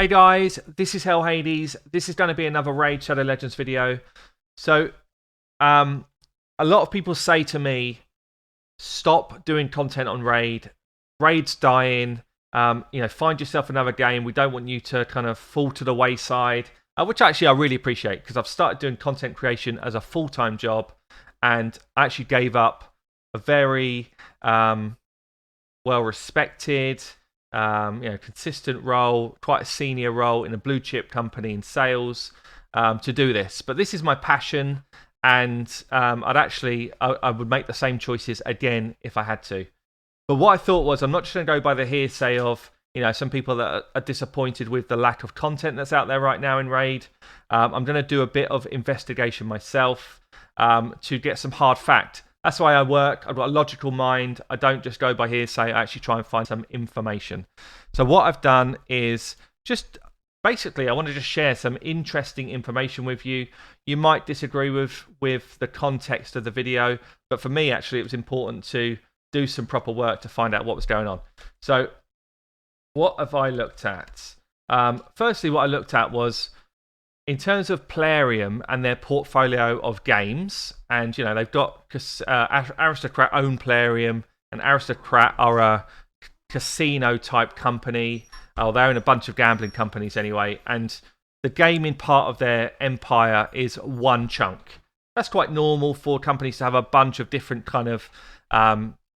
Hey guys, this is Hell Hades. This is going to be another Raid Shadow Legends video. So, a lot of people say to me, stop doing content on Raid. Raid's dying. Find yourself another game. We don't want you to kind of fall to the wayside, which actually I really appreciate because I've started doing content creation as a full-time job, and I actually gave up a very well-respected, consistent role, quite a senior role in a blue chip company in sales to do this. But this is my passion, and I would make the same choices again if I had to. But what I thought was, I'm not just going to go by the hearsay of some people that are disappointed with the lack of content that's out there right now in Raid. I'm going to do a bit of investigation myself to get some hard fact. That's why I work. I've got a logical mind. I don't just go by hearsay. I actually try and find some information. So what I've done is just basically I want to just share some interesting information with you. You might disagree with the context of the video, but for me, actually, it was important to do some proper work to find out what was going on. So what have I looked at? Firstly, what I looked at was in terms of Playeriam and their portfolio of games, and they've got Aristocrat own Playeriam, and Aristocrat are a casino type company. Oh, they own a bunch of gambling companies anyway, and the gaming part of their empire is one chunk. That's quite normal for companies to have a bunch of different kind of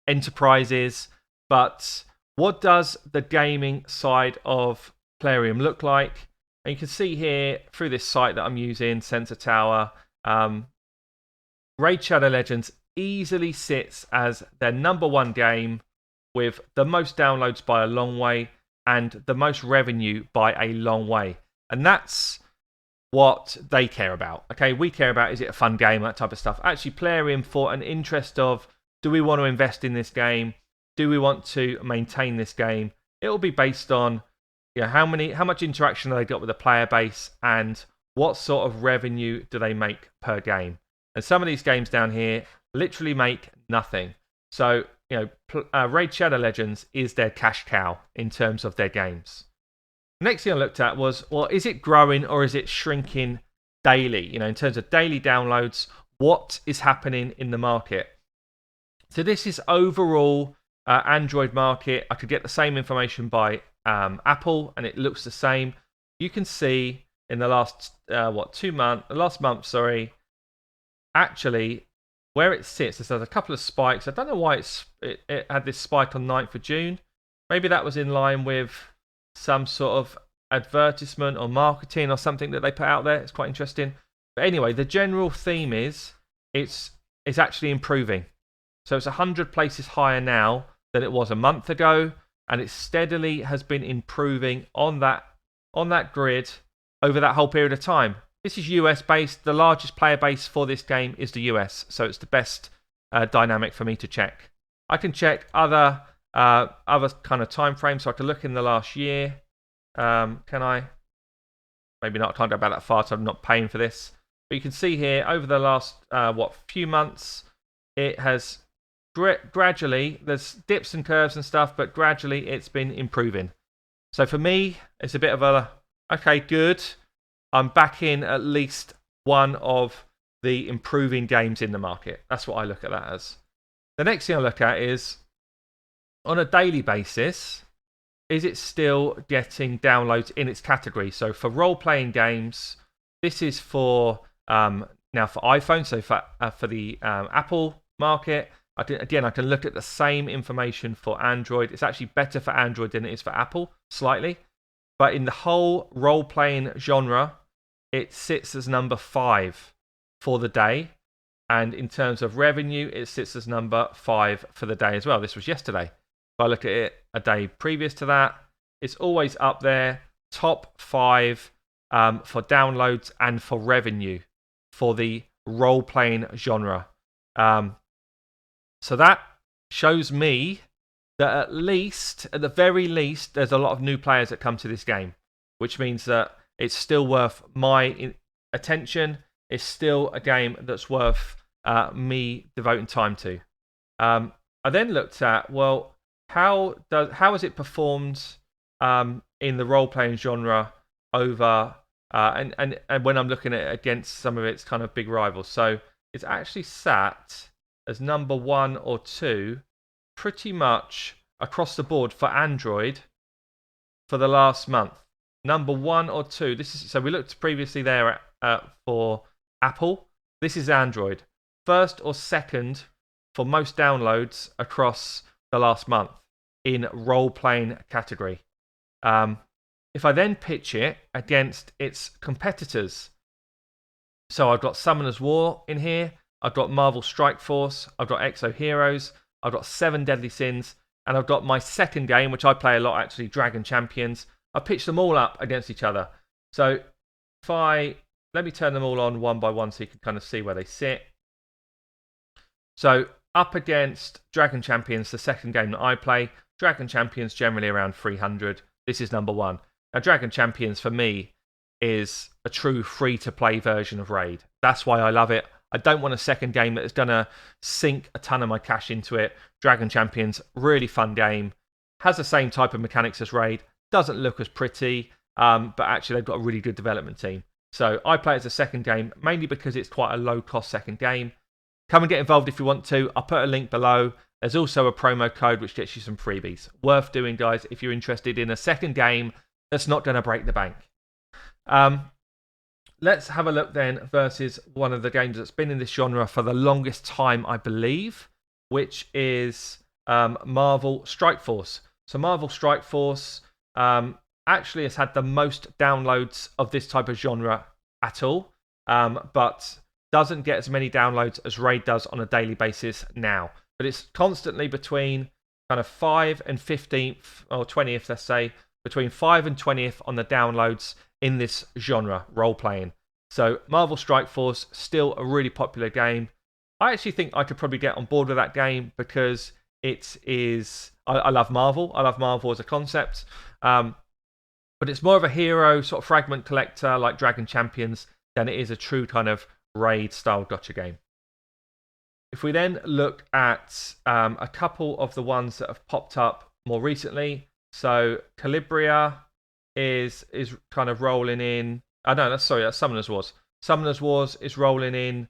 enterprises. But what does the gaming side of Playeriam look like? And you can see here through this site that I'm using, Sensor Tower, Raid Shadow Legends easily sits as their #1 game with the most downloads by a long way and the most revenue by a long way. And that's what they care about. Okay, we care about, is it a fun game, that type of stuff. Actually, Playeriam for an interest of, do we want to invest in this game? Do we want to maintain this game? It will be based on how much interaction have they got with the player base, and what sort of revenue do they make per game. And some of these games down here literally make nothing. So Raid Shadow Legends is their cash cow in terms of their games. Next thing I looked at was, well, is it growing or is it shrinking daily? In terms of daily downloads, what is happening in the market? So this is overall Android market. I could get the same information by Apple, and it looks the same. You can see in the last last month, actually where it sits. There's a couple of spikes. I don't know why it had this spike on 9th of June. Maybe that was in line with some sort of advertisement or marketing or something that they put out there. It's quite interesting. But anyway, the general theme is it's actually improving. So it's 100 places higher now than it was a month ago, and it steadily has been improving on that grid over that whole period of time. This is US based. The largest player base for this game is the US, so it's the best dynamic for me to check. I can check other kind of time frames, so I can look in the last year. Can I? Maybe not. I can't go back that far, so I'm not paying for this. But you can see here over the last few months, it has gradually, there's dips and curves and stuff, but gradually it's been improving. So for me, it's a bit of a, okay, good. I'm back in at least one of the improving games in the market. That's what I look at that as. The next thing I look at is, on a daily basis, is it still getting downloads in its category? So for role-playing games, this is for now for iPhone, so for the Apple market. I can look at the same information for Android. It's actually better for Android than it is for Apple, slightly. But in the whole role-playing genre, it sits as #5 for the day. And in terms of revenue, it sits as #5 for the day as well. This was yesterday. If I look at it a day previous to that, it's always up there, top 5 for downloads and for revenue for the role-playing genre. So that shows me that at the very least, there's a lot of new players that come to this game, which means that it's still worth my attention. It's still a game that's worth me devoting time to. I then looked at, well, how has it performed in the role-playing genre over, and when I'm looking at it against some of its kind of big rivals. So it's actually sat as number 1 or 2 pretty much across the board for Android for the last month. Number 1 or 2. This is so we looked previously there for Apple. This is Android. First or second for most downloads across the last month in role-playing category. If I then pitch it against its competitors, so I've got Summoner's War in here, I've got Marvel Strike Force, I've got Exo Heroes, I've got 7 Deadly Sins, and I've got my second game, which I play a lot actually, Dragon Champions. I pitched them all up against each other. So let me turn them all on one by one so you can kind of see where they sit. So up against Dragon Champions, the second game that I play, Dragon Champions generally around 300. This is number 1. Now Dragon Champions for me is a true free-to-play version of Raid. That's why I love it. I don't want a second game that is going to sink a ton of my cash into it. Dragon Champions, really fun game. Has the same type of mechanics as Raid. Doesn't look as pretty, but actually they've got a really good development team. So I play it as a second game, mainly because it's quite a low-cost second game. Come and get involved if you want to. I'll put a link below. There's also a promo code which gets you some freebies. Worth doing, guys, if you're interested in a second game that's not going to break the bank. Let's have a look then versus one of the games that's been in this genre for the longest time, I believe, which is Marvel Strike Force. So Marvel Strike Force actually has had the most downloads of this type of genre at all, but doesn't get as many downloads as Raid does on a daily basis now. But it's constantly between kind of 5 and 15th, or 20th, let's say, between 5 and 20th on the downloads in this genre, role-playing. So Marvel Strike Force, still a really popular game. I actually think I could probably get on board with that game because it is... I love Marvel. I love Marvel as a concept. But it's more of a hero, sort of fragment collector like Dragon Champions than it is a true kind of Raid-style gotcha game. If we then look at a couple of the ones that have popped up more recently, so Calibria is kind of rolling in. That's Summoner's Wars. Summoner's Wars is rolling in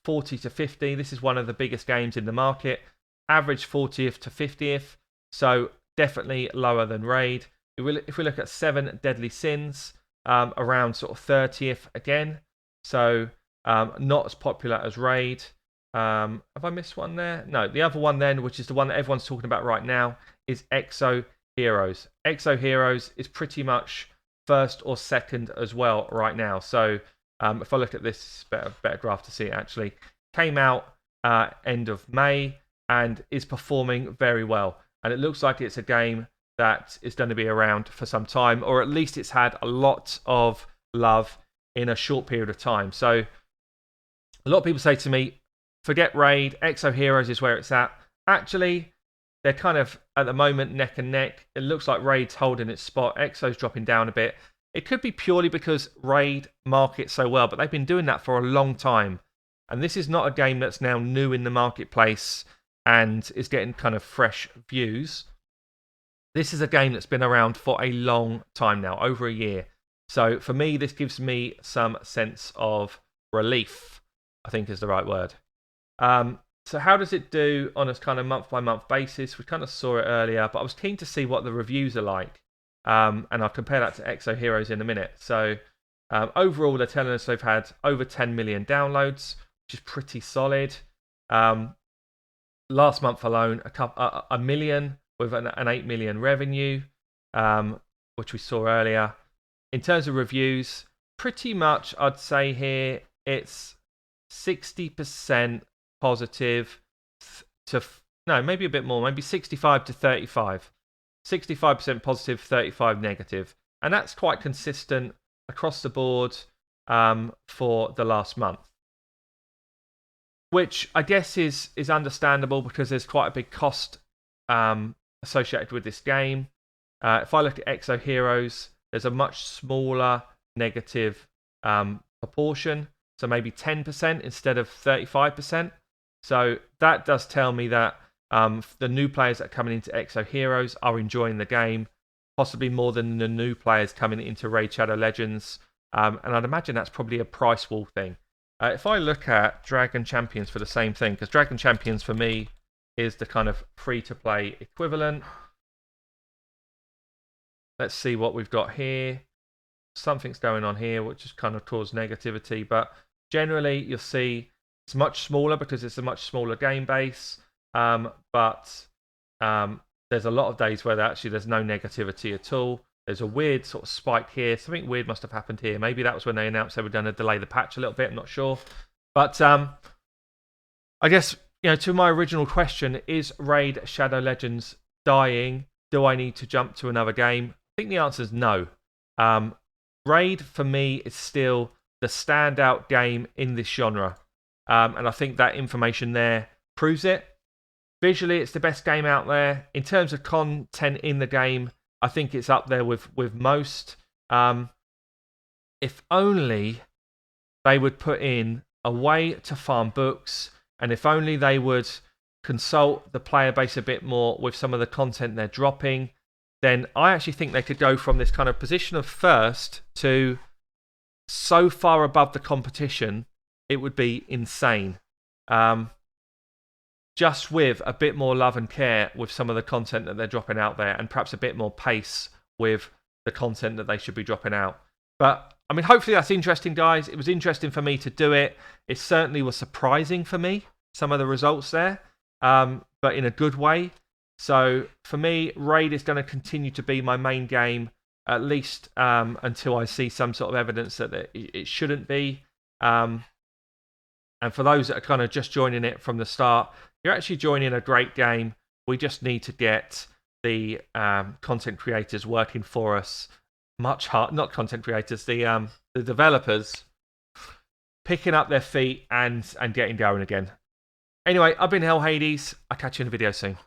40 to 50. This is one of the biggest games in the market. Average 40th to 50th, so definitely lower than Raid. If we look at 7 Deadly Sins, around sort of 30th again, so not as popular as Raid. Have I missed one there? No, the other one then, which is the one that everyone's talking about right now, is Exo Heroes. Exo Heroes is pretty much first or second as well right now. So if I look at this, better graph to see it actually. Came out end of May and is performing very well. And it looks like it's a game that is going to be around for some time, or at least it's had a lot of love in a short period of time. So a lot of people say to me, forget Raid, Exo Heroes is where it's at. Actually, they're kind of, at the moment, neck and neck. It looks like Raid's holding its spot. Exo's dropping down a bit. It could be purely because Raid markets so well, but they've been doing that for a long time. And this is not a game that's now new in the marketplace and is getting kind of fresh views. This is a game that's been around for a long time now, over a year. So for me, this gives me some sense of relief, I think is the right word. So how does it do on a kind of month-by-month basis? We kind of saw it earlier, but I was keen to see what the reviews are like. And I'll compare that to Exo Heroes in a minute. So overall, they're telling us they've had over 10 million downloads, which is pretty solid. Last month alone, a million with an 8 million revenue, which we saw earlier. In terms of reviews, pretty much I'd say here it's 60% positive to maybe a bit more, maybe 65 to 35. 65% positive, 35 negative, and that's quite consistent across the board for the last month, which I guess is understandable because there's quite a big cost associated with this game. If I look at Exo Heroes, there's a much smaller negative proportion, so maybe 10% instead of 35%. So that does tell me that the new players that are coming into Exo Heroes are enjoying the game. possibly more than the new players coming into Raid Shadow Legends. And I'd imagine that's probably a price wall thing. If I look at Dragon Champions for the same thing, because Dragon Champions for me is the kind of free-to-play equivalent. Let's see what we've got here. Something's going on here, which has kind of caused negativity. But generally, you'll see it's much smaller because it's a much smaller game base. But there's a lot of days where there's no negativity at all. There's a weird sort of spike here. Something weird must have happened here. Maybe that was when they announced they were going to delay the patch a little bit. I'm not sure. But I guess, to my original question, is Raid Shadow Legends dying? Do I need to jump to another game? I think the answer is no. Raid, for me, is still the standout game in this genre. And I think that information there proves it. Visually, it's the best game out there. In terms of content in the game, I think it's up there with most. If only they would put in a way to farm books, and if only they would consult the player base a bit more with some of the content they're dropping, then I actually think they could go from this kind of position of first to so far above the competition, it would be insane. Just with a bit more love and care with some of the content that they're dropping out there, and perhaps a bit more pace with the content that they should be dropping out. But, I mean, hopefully that's interesting, guys. It was interesting for me to do it. It certainly was surprising for me, some of the results there, but in a good way. So, for me, Raid is going to continue to be my main game, at least until I see some sort of evidence that it shouldn't be. And for those that are kind of just joining it from the start, you're actually joining a great game. We just need to get the content creators working for us much hard. Not content creators, the developers picking up their feet and getting going again. Anyway, I've been Hell Hades. I'll catch you in a video soon.